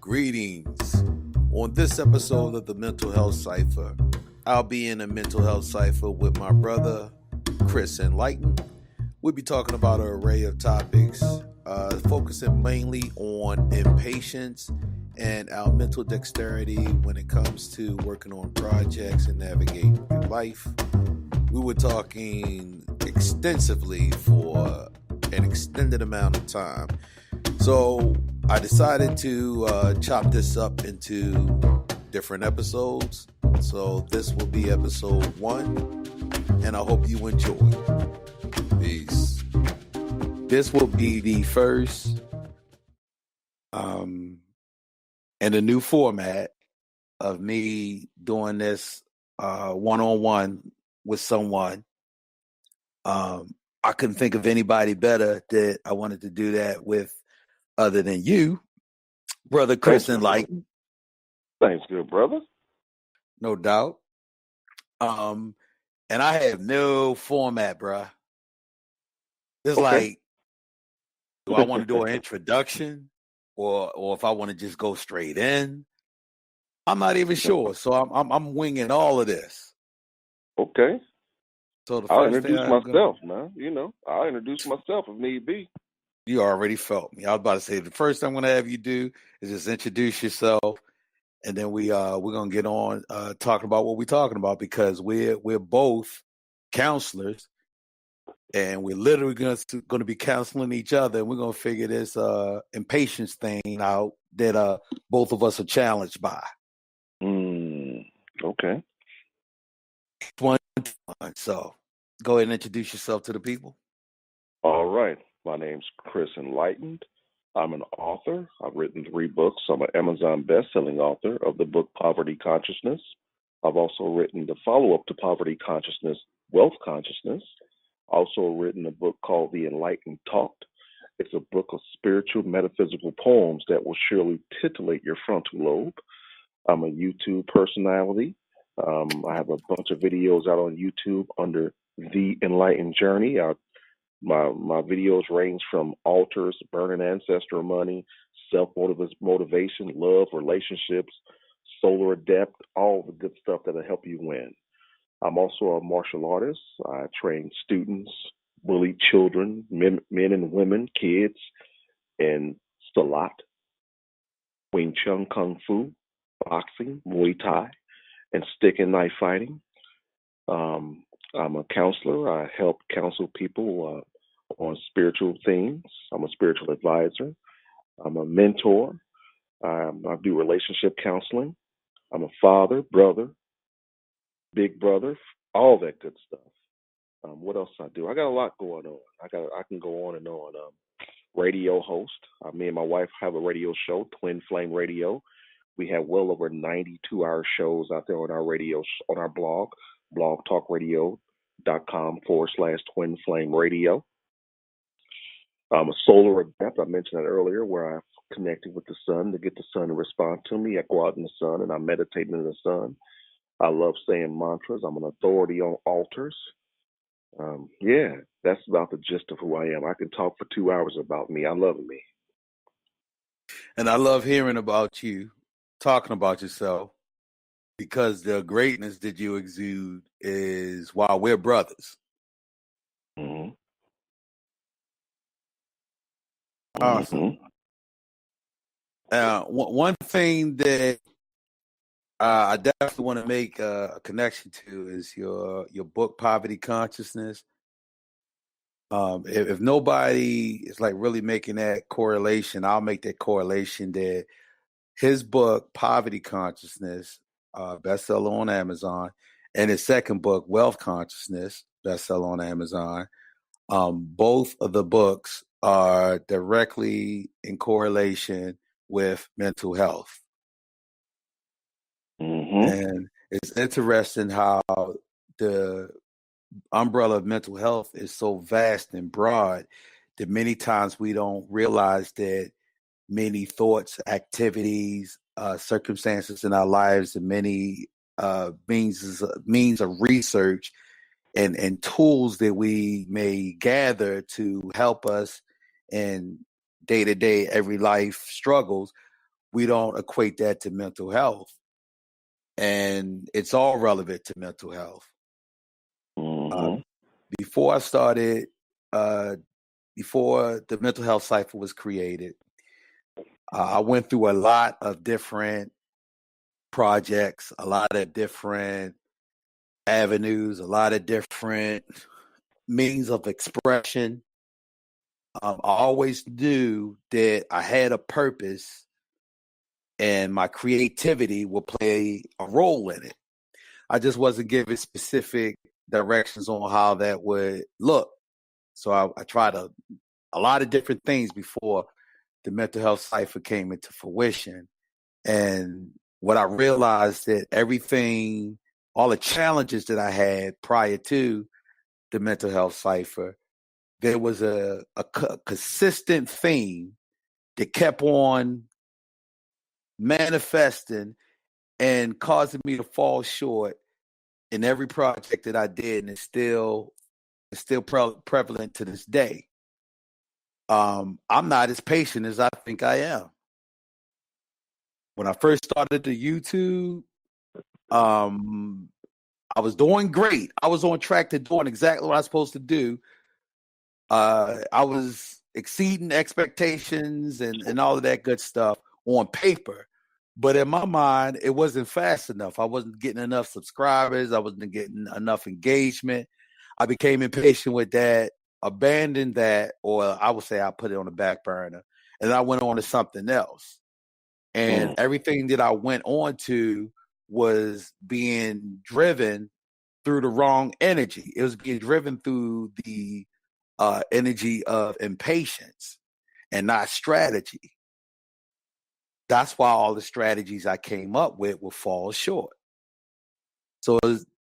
Greetings. On this episode of the Mental Health Cypher, I'll be in a Mental Health Cypher with my brother, Chris Enlightened. We'll be talking about an array of topics, focusing mainly on impatience and our mental dexterity when it comes to working on projects and navigating through life. We were talking extensively for an extended amount of time. So I decided to chop this up into different episodes. So this will be episode 1, and I hope you enjoy. Peace. This will be the first in a new format of me doing this one-on-one with someone. I couldn't think of anybody better that I wanted to do that with other than you, brother Chris Enlightened. Thanks, good brother. No doubt. And I have no format, bruh. It's like, do I want to do an introduction or if I want to just go straight in? I'm not even sure. So I'm winging all of this. Okay. So the I'll first introduce thing myself, man. You know, I'll introduce myself if need be. You already felt me. I was about to say the first thing I'm gonna have you do is just introduce yourself, and then we're gonna get on talking about what we're talking about, because we're both counselors, and we're literally gonna be counseling each other, and we're gonna figure this impatience thing out that both of us are challenged by. Okay. So go ahead and introduce yourself to the people. All right. My name's Chris Enlightened. I'm an author. I've written 3 books. I'm an Amazon best-selling author of the book Poverty Consciousness. I've also written the follow-up to Poverty Consciousness, Wealth Consciousness. Also written a book called The Enlightened Talked. It's a book of spiritual, metaphysical poems that will surely titillate your frontal lobe. I'm a YouTube personality. I have a bunch of videos out on YouTube under The Enlightened Journey. My videos range from altars, burning ancestral money, self-motivation, love, relationships, solar adept, all the good stuff that'll help you win. I'm also a martial artist. I train students, bully children, men and women, kids, in Salat, Wing Chun Kung Fu, boxing, Muay Thai, and stick and knife fighting. I'm a counselor. I help counsel people on spiritual things. I'm a spiritual advisor. I'm a mentor. I do relationship counseling. I'm a father, brother, big brother, all that good stuff. What else I do? I got a lot going on. I can go on and on. Radio host. Me and my wife have a radio show, Twin Flame Radio. We have well over 92-hour shows out there on our on our blog, blogtalkradio.com/Twin Flame Radio. I'm a solar adept. I mentioned that earlier, where I've connected with the sun to get the sun to respond to me. I go out in the sun and I meditate in the sun. I love saying mantras. I'm an authority on altars. That's about the gist of who I am. I can talk for 2 hours about me. I love me. And I love hearing about you, talking about yourself, because the greatness that you exude is why we're brothers. Mm-hmm. Awesome. One thing that I definitely want to make a connection to is your book, Poverty Consciousness. If nobody is like really making that correlation, I'll make that correlation that his book, Poverty Consciousness, bestseller on Amazon, and his second book, Wealth Consciousness, bestseller on Amazon. Both of the books are directly in correlation with mental health. And it's interesting how the umbrella of mental health is so vast and broad that many times we don't realize that many thoughts, activities, circumstances in our lives, and many means of research and tools that we may gather to help us in day-to-day every life struggles we don't equate that to mental health. And it's all relevant to mental health. Mm-hmm. Before I started, before the Mental Health Cypher was created, I went through a lot of different projects, a lot of different avenues, a lot of different means of expression. I always knew that I had a purpose and my creativity will play a role in it. I just wasn't given specific directions on how that would look. So I tried a lot of different things before the Mental Health Cypher came into fruition. And what I realized that everything, all the challenges that I had prior to the Mental Health Cypher, there was a consistent theme that kept on manifesting and causing me to fall short in every project that I did, and it's still prevalent to this day. I'm not as patient as I think I am. When I first started the YouTube, I was doing great. I was on track to doing exactly what I was supposed to do. I was exceeding expectations and all of that good stuff on paper. But in my mind, it wasn't fast enough. I wasn't getting enough subscribers. I wasn't getting enough engagement. I became impatient with that, abandoned that, or I would say I put it on the back burner, and I went on to something else. And everything that I went on to was being driven through the wrong energy. It was being driven through the energy of impatience and not strategy. That's why all the strategies I came up with will fall short. So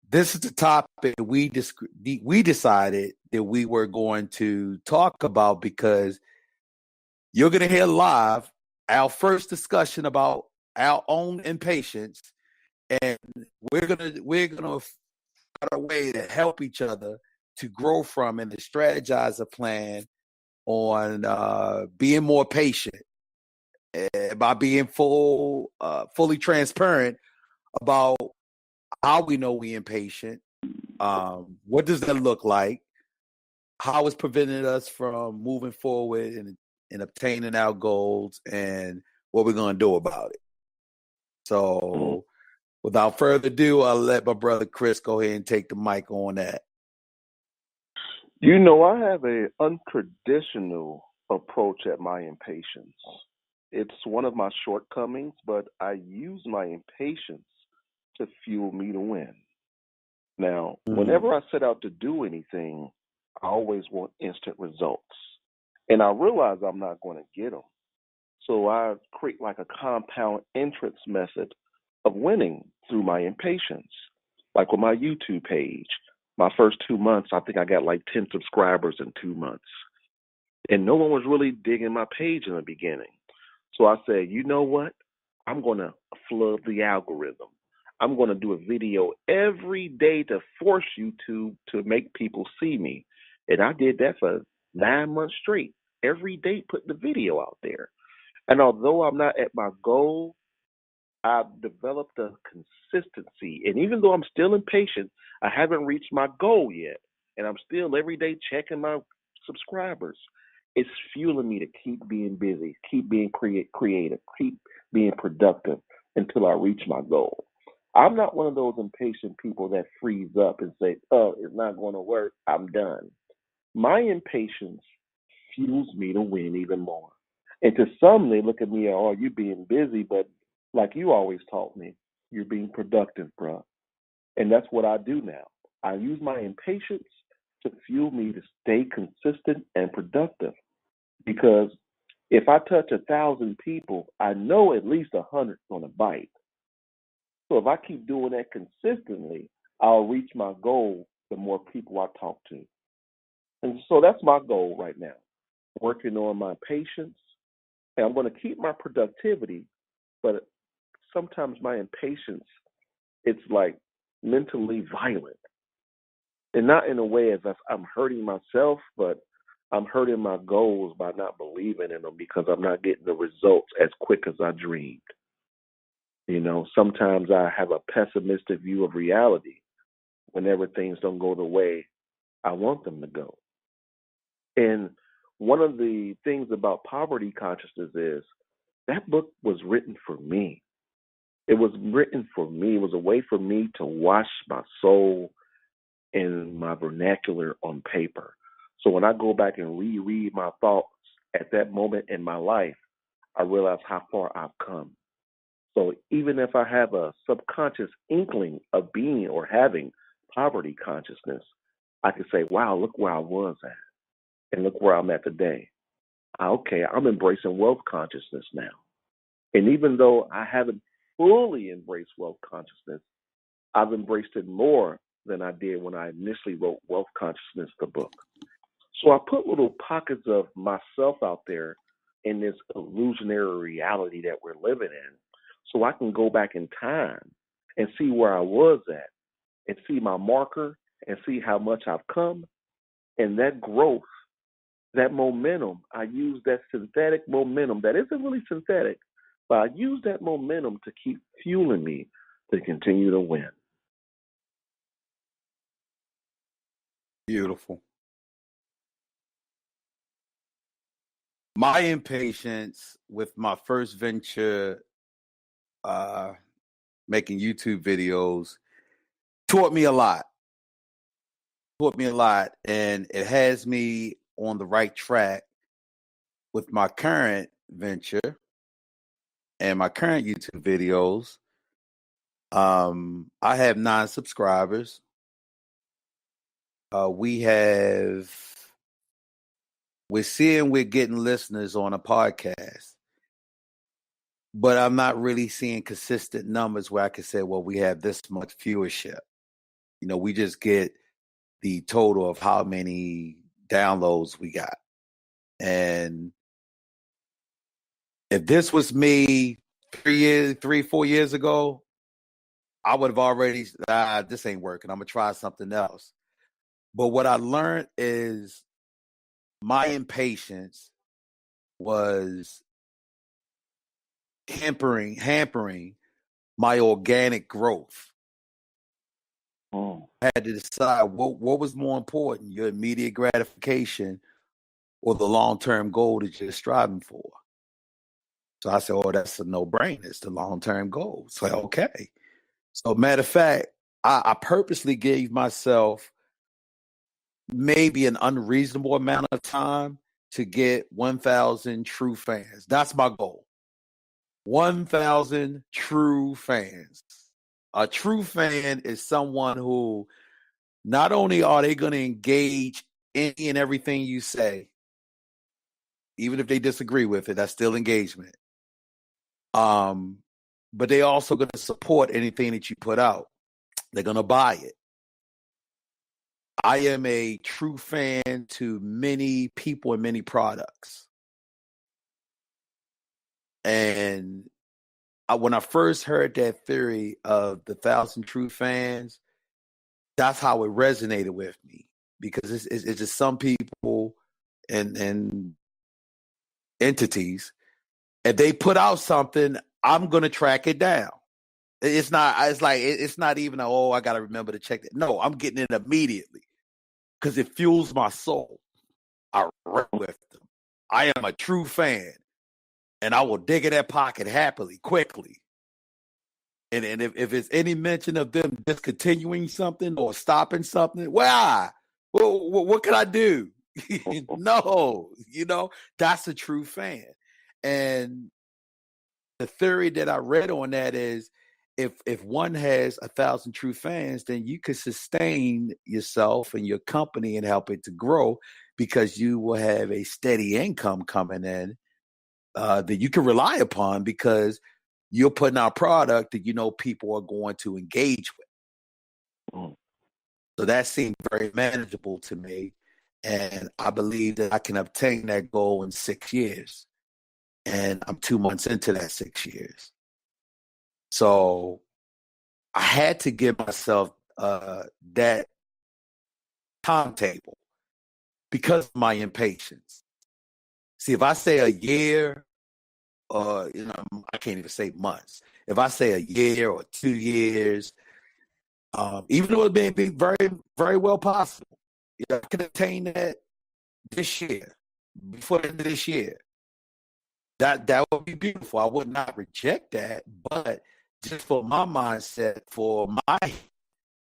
this is the topic we decided that we were going to talk about, because you're going to hear live our first discussion about our own impatience, and we're gonna find a way to help each other to grow from and to strategize a plan on being more patient, by being fully transparent about how we know we impatient. What does that look like? How it's preventing us from moving forward and obtaining our goals, and what we're going to do about it. So, without further ado, I'll let my brother Chris go ahead and take the mic on that. You know, I have an untraditional approach at my impatience. It's one of my shortcomings, but I use my impatience to fuel me to win. Now, whenever I set out to do anything, I always want instant results. And I realize I'm not going to get them. So I create like a compound entrance method of winning through my impatience. Like with my YouTube page, my first 2 months, I think I got like 10 subscribers in 2 months. And no one was really digging my page in the beginning. So I said, you know what? I'm going to flood the algorithm. I'm going to do a video every day to force YouTube to make people see me. And I did that for 9 months straight. Every day, put the video out there. And although I'm not at my goal, I've developed a consistency. And even though I'm still impatient, I haven't reached my goal yet. And I'm still every day checking my subscribers. It's fueling me to keep being busy, keep being creative, keep being productive until I reach my goal. I'm not one of those impatient people that freeze up and say, oh, it's not going to work, I'm done. My impatience fuels me to win even more. And to some, they look at me, oh, you're being busy, but like you always taught me, you're being productive, bro. And that's what I do now. I use my impatience to fuel me to stay consistent and productive. Because if I touch 1,000 people, I know at least 100's going to bite. So if I keep doing that consistently, I'll reach my goal the more people I talk to. And so that's my goal right now, working on my patience. And I'm going to keep my productivity, but sometimes my impatience, it's like mentally violent. And not in a way as if I'm hurting myself, but I'm hurting my goals by not believing in them because I'm not getting the results as quick as I dreamed. Sometimes I have a pessimistic view of reality whenever things don't go the way I want them to go. And one of the things about poverty consciousness is that book was written for me. It was written for me. It was a way for me to wash my soul and my vernacular on paper. So when I go back and reread my thoughts at that moment in my life, I realize how far I've come. So even if I have a subconscious inkling of being or having poverty consciousness, I can say, wow, look where I was at and look where I'm at today. Okay, I'm embracing wealth consciousness now. And even though I haven't fully embraced wealth consciousness, I've embraced it more than I did when I initially wrote Wealth Consciousness, the book. So I put little pockets of myself out there in this illusionary reality that we're living in so I can go back in time and see where I was at and see my marker and see how much I've come. And that growth, that momentum, I use that synthetic momentum that isn't really synthetic, but I use that momentum to keep fueling me to continue to win. Beautiful. My impatience with my first venture, making YouTube videos, taught me a lot. And it has me on the right track with my current venture and my current YouTube videos. I have 9 subscribers. We're seeing we're getting listeners on a podcast, but I'm not really seeing consistent numbers where I can say, well, we have this much viewership. We just get the total of how many downloads we got. And if this was me 4 years ago, I would have already, this ain't working. I'm going to try something else. But what I learned is my impatience was hampering my organic growth. I had to decide what was more important, your immediate gratification or the long-term goal that you're striving for. So I said, oh, that's a no-brainer. It's the long-term goal. So, okay. So matter of fact, I purposely gave myself maybe an unreasonable amount of time to get 1,000 true fans. That's my goal. 1,000 true fans. A true fan is someone who not only are they going to engage any and everything you say, even if they disagree with it, that's still engagement. But they also going to support anything that you put out. They're going to buy it. I am a true fan to many people and many products. And when I first heard that theory of the 1,000 true fans, that's how it resonated with me, because it's just some people and entities, if they put out something, I'm going to track it down. It's not even I got to remember to check that. No, I'm getting it immediately because it fuels my soul. I run with them. I am a true fan, and I will dig in that pocket happily, quickly. And if it's any mention of them discontinuing something or stopping something, well, what can I do? No, that's a true fan. And the theory that I read on that is if one has 1,000 true fans, then you could sustain yourself and your company and help it to grow, because you will have a steady income coming in that you can rely upon, because you're putting out product that people are going to engage with. So that seemed very manageable to me. And I believe that I can obtain that goal in 6 years. And I'm 2 months into that 6 years. So I had to give myself that timetable, because of my impatience. See, if I say a year, I can't even say months. If I say a year or 2 years, even though it may be very, very well possible, I can attain that this year, before the end of this year. That would be beautiful. I would not reject that, but just for my mindset,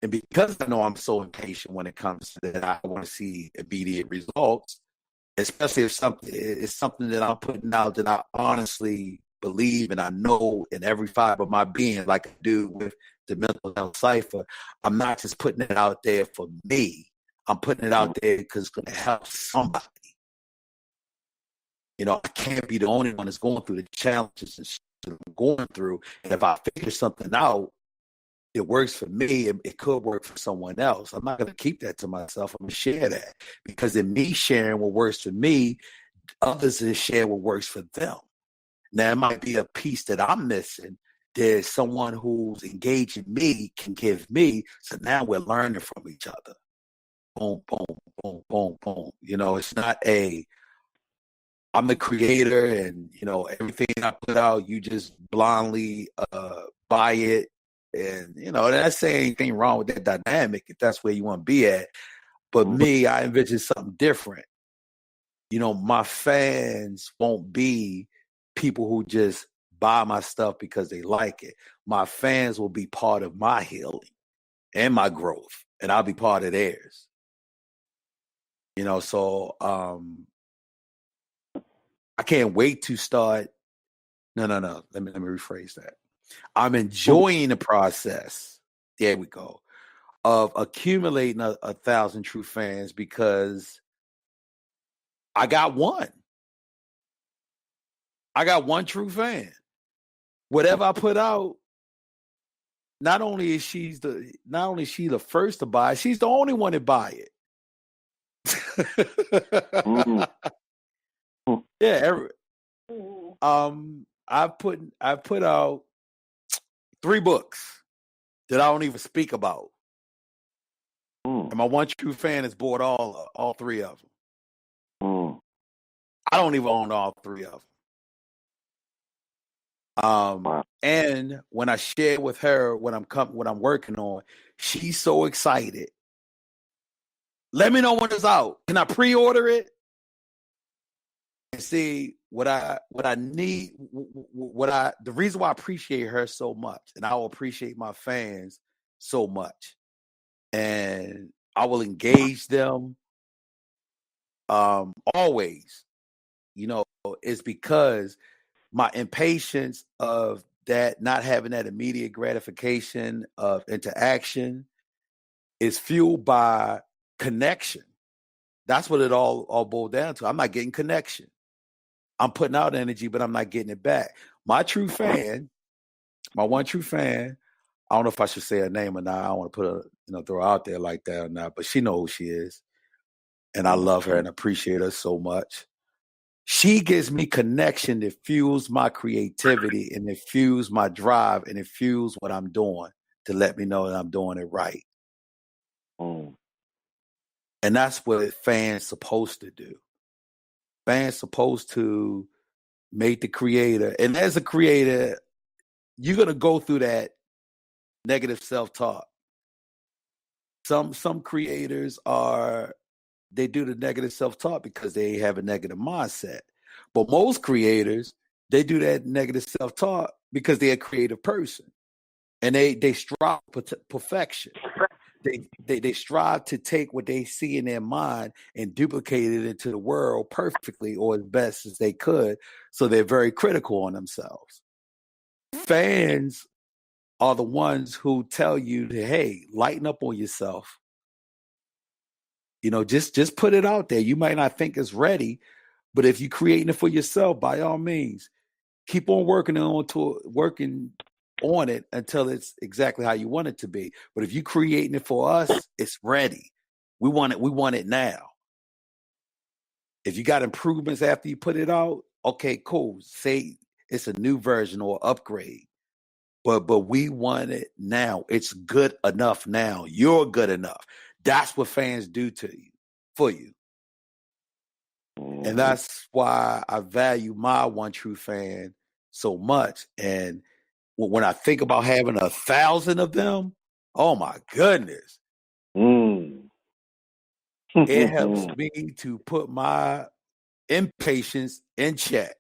and because I know I'm so impatient when it comes to that, I want to see immediate results, especially if it's something that I'm putting out that I honestly believe and I know in every fiber of my being, like I do with the Mental Health Cypher. I'm not just putting it out there for me. I'm putting it out there because it's going to help somebody. I can't be the only one that's going through the challenges and shit that I'm going through. And if I figure something out, it works for me, it could work for someone else. I'm not going to keep that to myself. I'm going to share that, because in me sharing what works for me, others will share what works for them. Now, it might be a piece that I'm missing. There's someone who's engaging me can give me. So now we're learning from each other. Boom, boom, boom, boom, boom. It's not I'm the creator, and everything I put out, you just blindly buy it. And that's saying anything wrong with that dynamic if that's where you want to be at. But me, I envision something different. My fans won't be people who just buy my stuff because they like it. My fans will be part of my healing and my growth, and I'll be part of theirs. So I can't wait to start. No. Let me rephrase that. I'm enjoying the process. There we go. Of accumulating 1,000 true fans, because I got one. I got one true fan. Whatever I put out, not only is she the first to buy it, she's the only one to buy it. Yeah. I've put out 3 books that I don't even speak about. And my one true fan has bought all 3 of them. I don't even own all 3 of them. And when I share with her what I'm working on, she's so excited. Let me know when it's out. Can I pre-order it? And see what I need. The reason why I appreciate her so much, and I will appreciate my fans so much, and I will engage them always, is because my impatience of that, not having that immediate gratification of interaction, is fueled by connection. That's what it all boiled down to. I'm not getting connection. I'm putting out energy, but I'm not getting it back. My one true fan, I don't know if I should say her name or not. I don't want to put her, throw her out there like that or not, but she knows who she is. And I love her and appreciate her so much. She gives me connection that fuels my creativity, and it fuels my drive, and it fuels what I'm doing to let me know that I'm doing it right. And that's what fans supposed to do. Fans supposed to make the creator. And as a creator, you're going to go through that negative self-talk. Some creators they do the negative self-talk because they have a negative mindset. But most creators, they do that negative self-talk because they're a creative person. And they strive for perfection. They strive to take what they see in their mind and duplicate it into the world perfectly, or as best as they could. So they're very critical on themselves. Fans are the ones who tell you to, hey, lighten up on yourself. Just put it out there. You might not think it's ready, but if you're creating it for yourself, by all means, keep on working on it until it's exactly how you want it to be. But if you're creating it for us, it's ready. We want it now. If you got improvements after you put it out, okay, cool. Say it's a new version or upgrade. But we want it now. It's good enough now. You're good enough. That's what fans do for you. And that's why I value my One True Fan so much. And when I think about having 1,000 of them, oh my goodness. It helps me to put my impatience in check.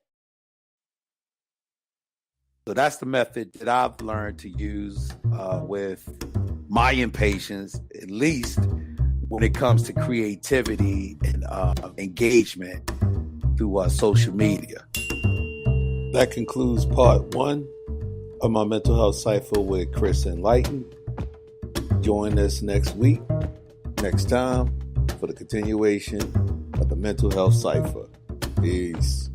So that's the method that I've learned to use with my impatience, at least when it comes to creativity and engagement through social media. That concludes part 1 of my Mental Health Cypher with Chris Enlightened. Join us next time for the continuation of the Mental Health Cypher. Peace.